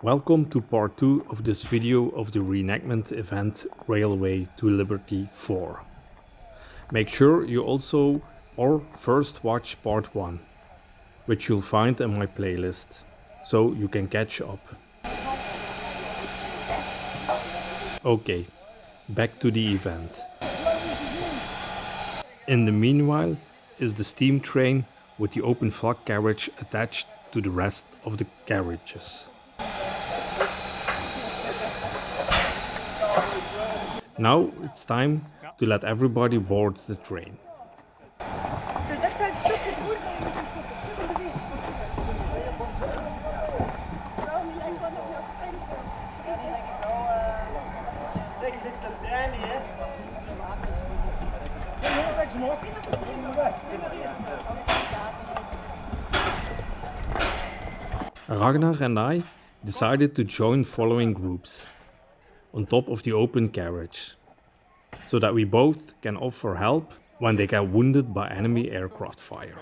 Welcome to part 2 of this video of the reenactment event Railway to Liberty 4. Make sure you also or first watch part 1, which you'll find in my playlist, so you can catch up. Okay, back to the event. In the meanwhile is the steam train with the open FLAK carriage attached to the rest of the carriages. Now it's time to let everybody board the train. Ragnar and I decided to join following groups on top of the open carriage, so that we both can offer help when they get wounded by enemy aircraft fire.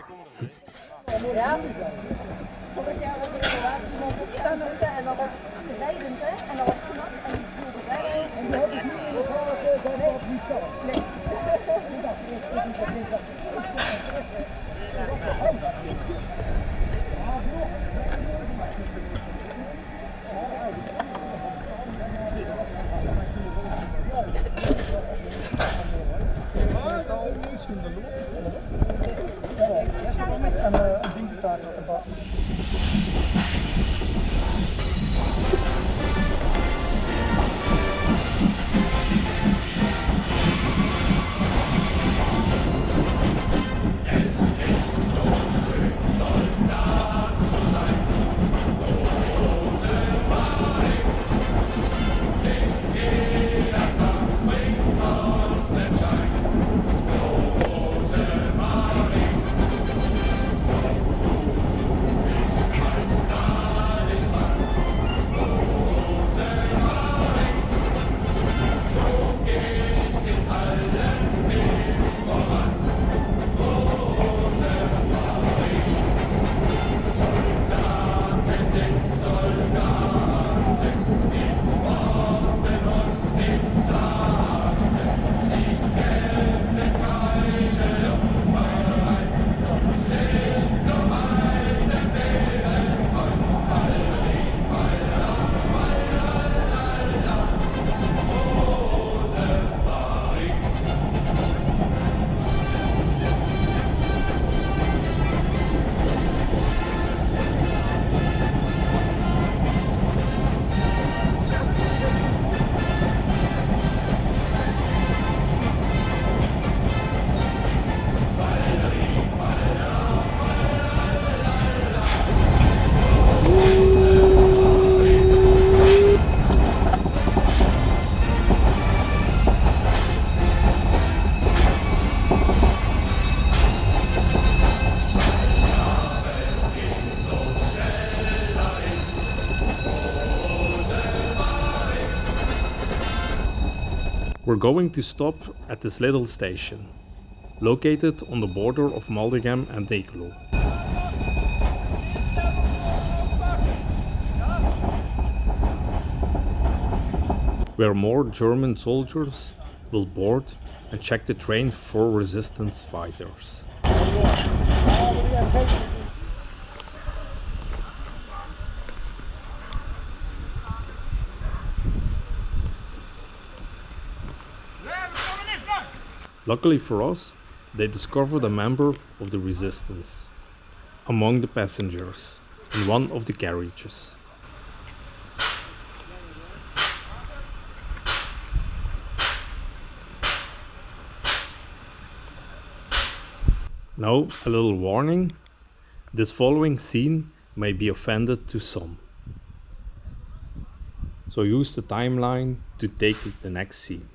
We're going to stop at this little station, located on the border of Maldegem and Eeklo. Where more German soldiers will board and check the train for resistance fighters. Luckily for us, they discovered a member of the resistance among the passengers in one of the carriages. Now, a little warning, this following scene may be offended to some. So use the timeline to take the next scene.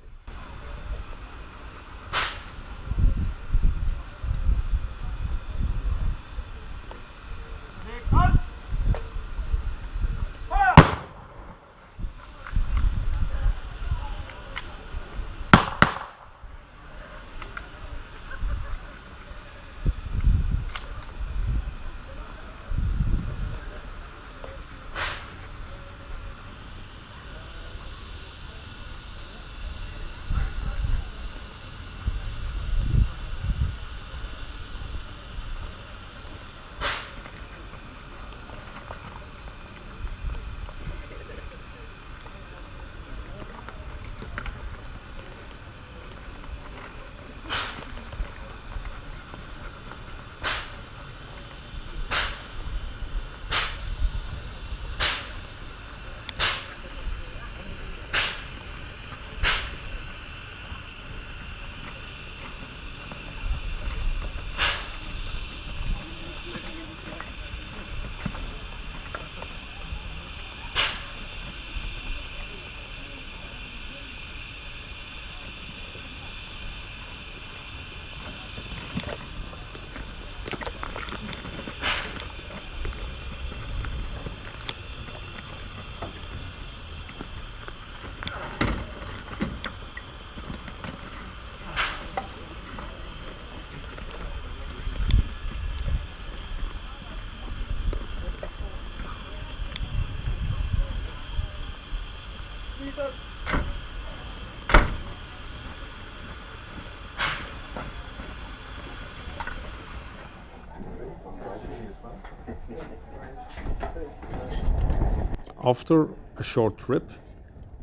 After a short trip,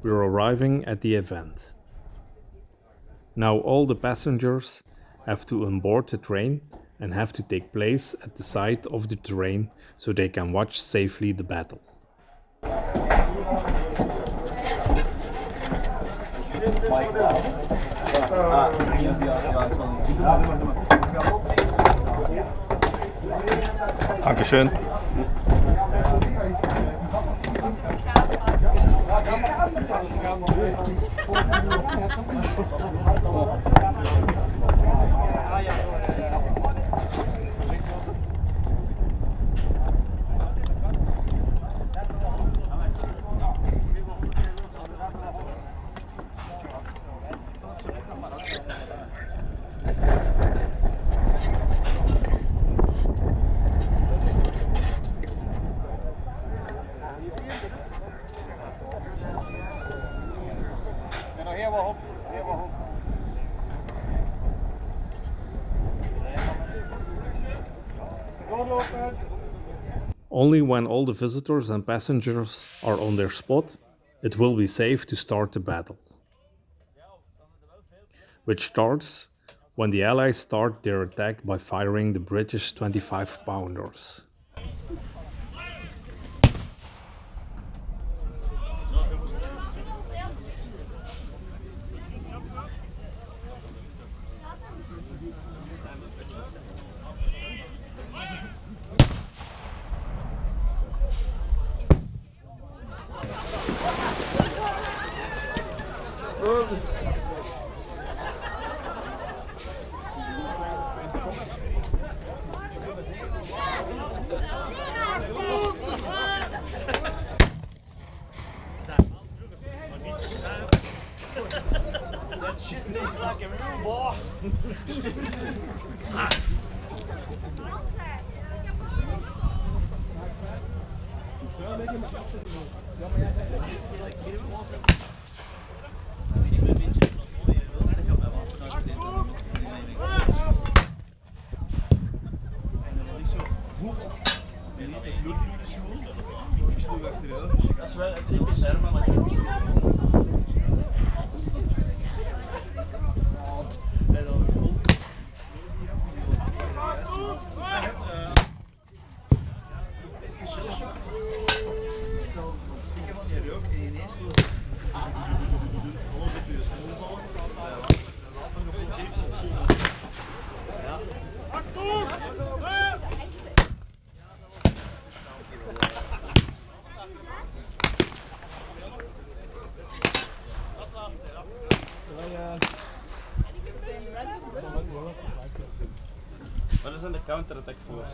we're arriving at the event. Now all the passengers have to onboard the train and have to take place at the side of the train so they can watch safely the battle. Dankeschön. Only when all the visitors and passengers are on their spot, it will be safe to start the battle. Which starts when the Allies start their attack by firing the British 25-pounders. That shit looks like a real ball. Dat is wel een typisch Herman, maar wat is dan de counter-attack force?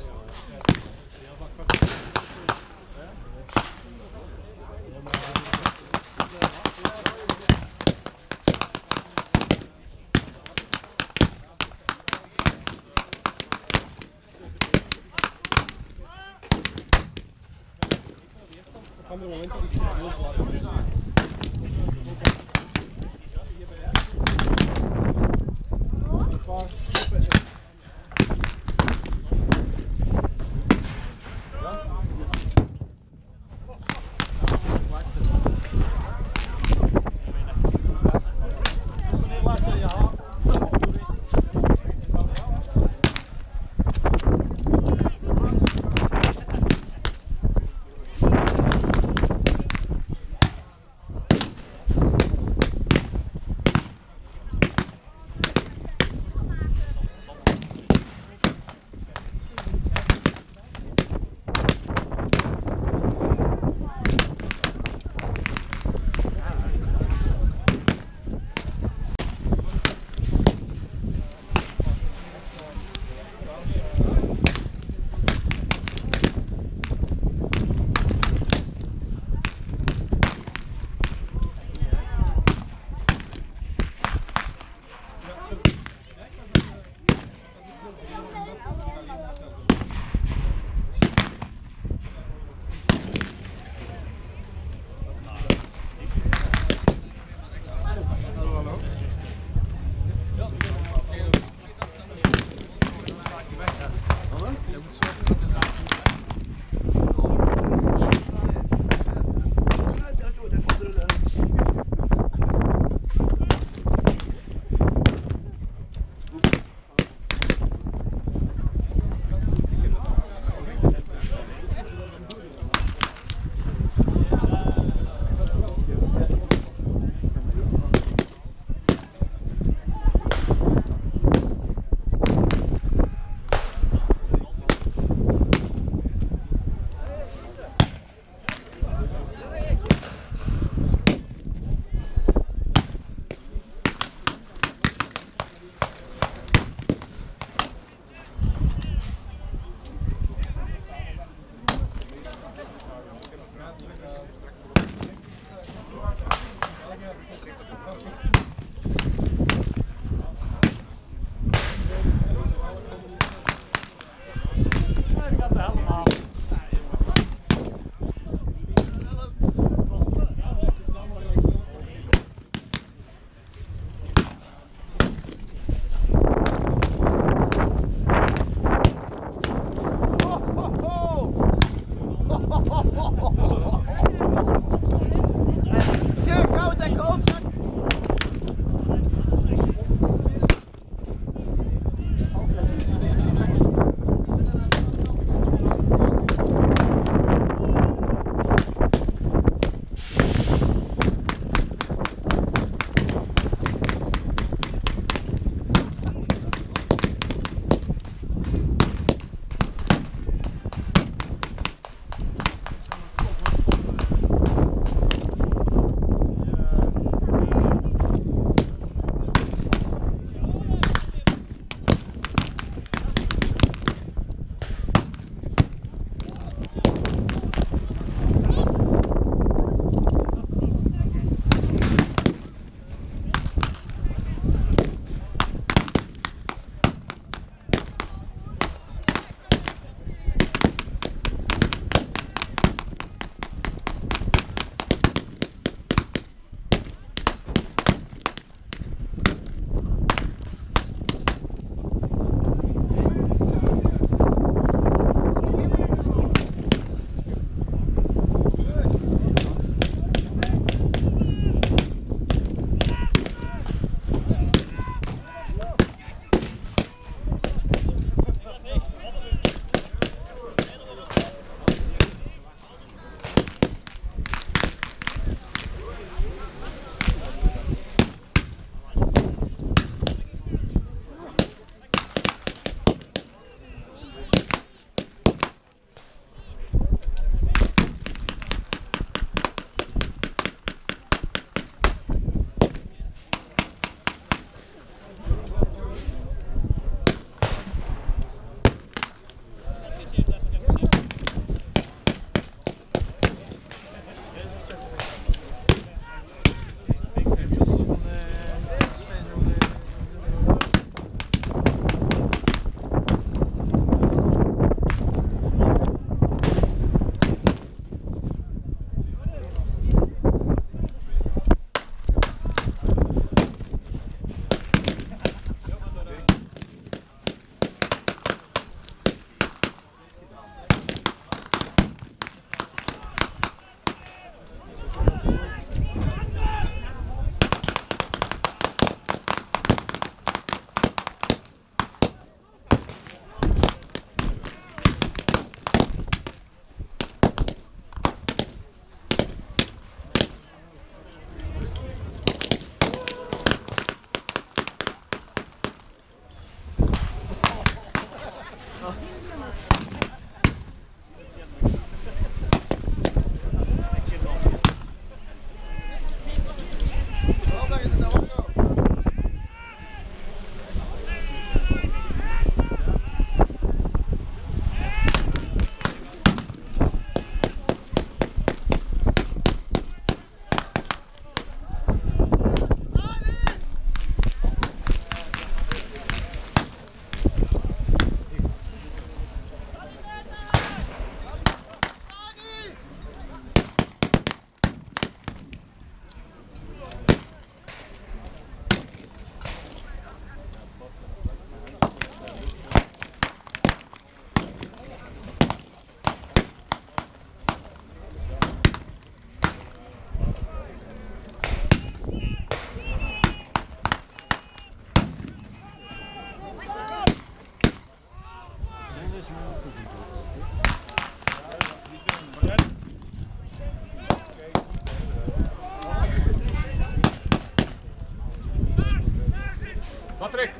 Patrick!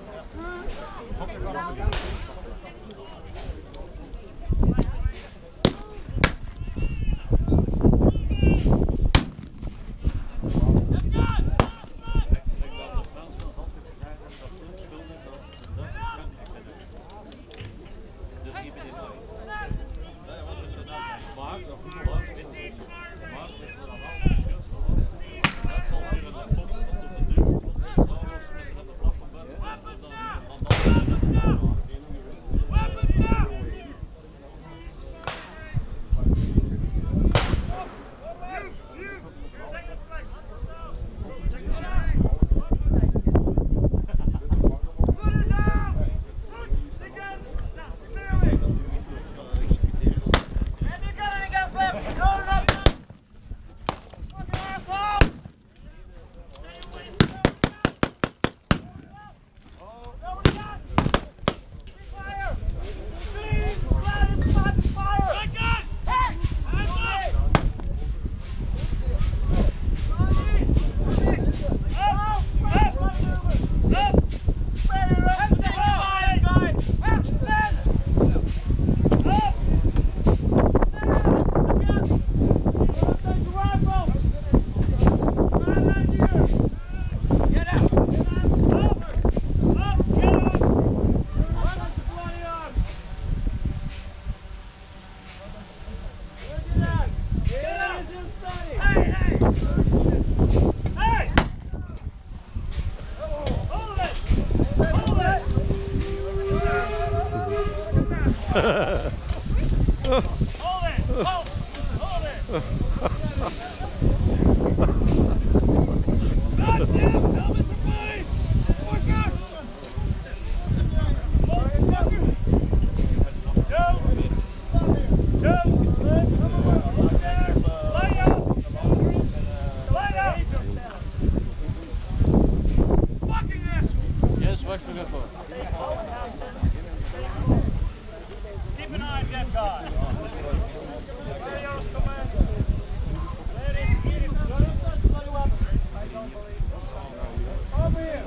Maar dat zal weer een Yes, what we go for? Keep an eye on that guy. Over here.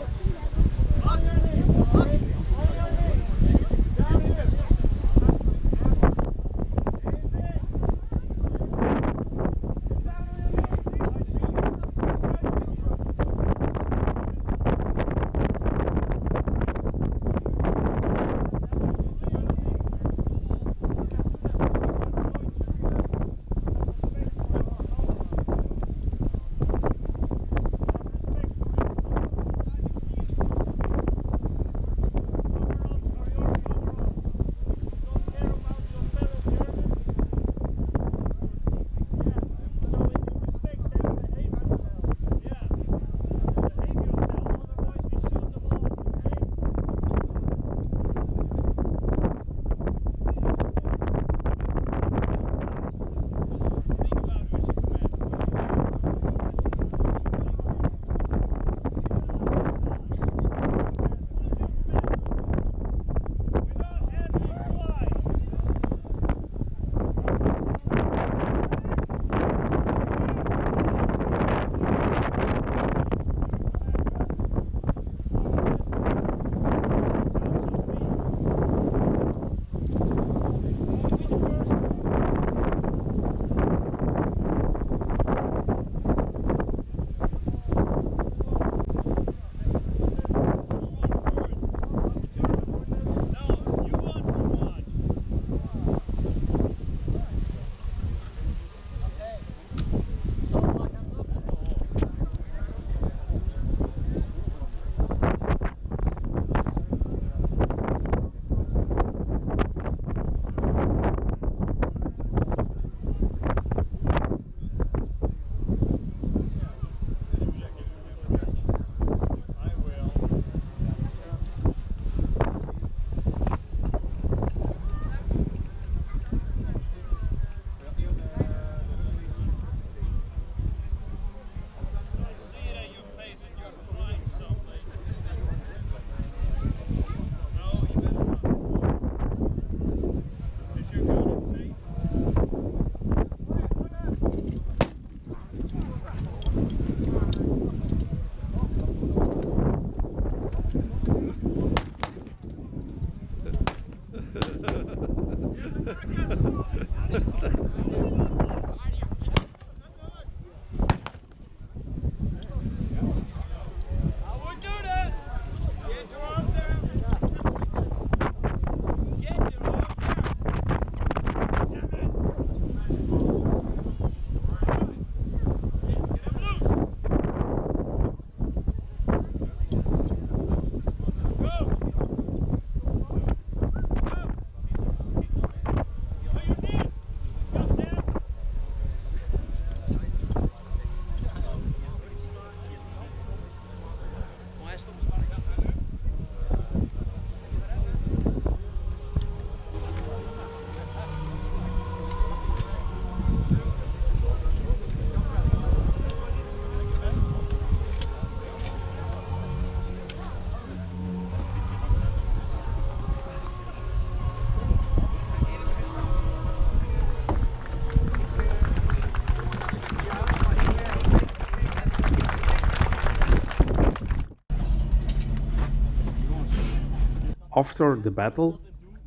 After the battle,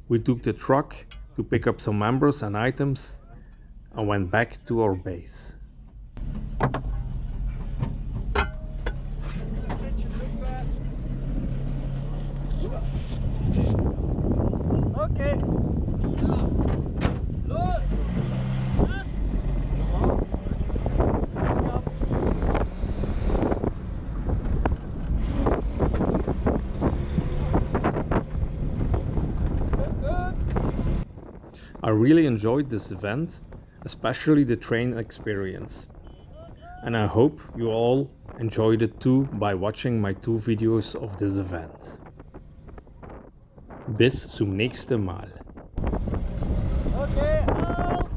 we took the truck to pick up some members and items and went back to our base. Okay. Look. Good. I really enjoyed this event, especially the train experience. And I hope you all enjoyed it too by watching my 2 videos of this event. Bis zum nächsten Mal. Okay, out.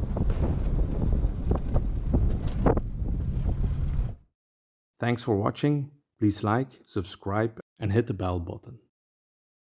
Thanks for watching. Please like, subscribe and hit the bell button.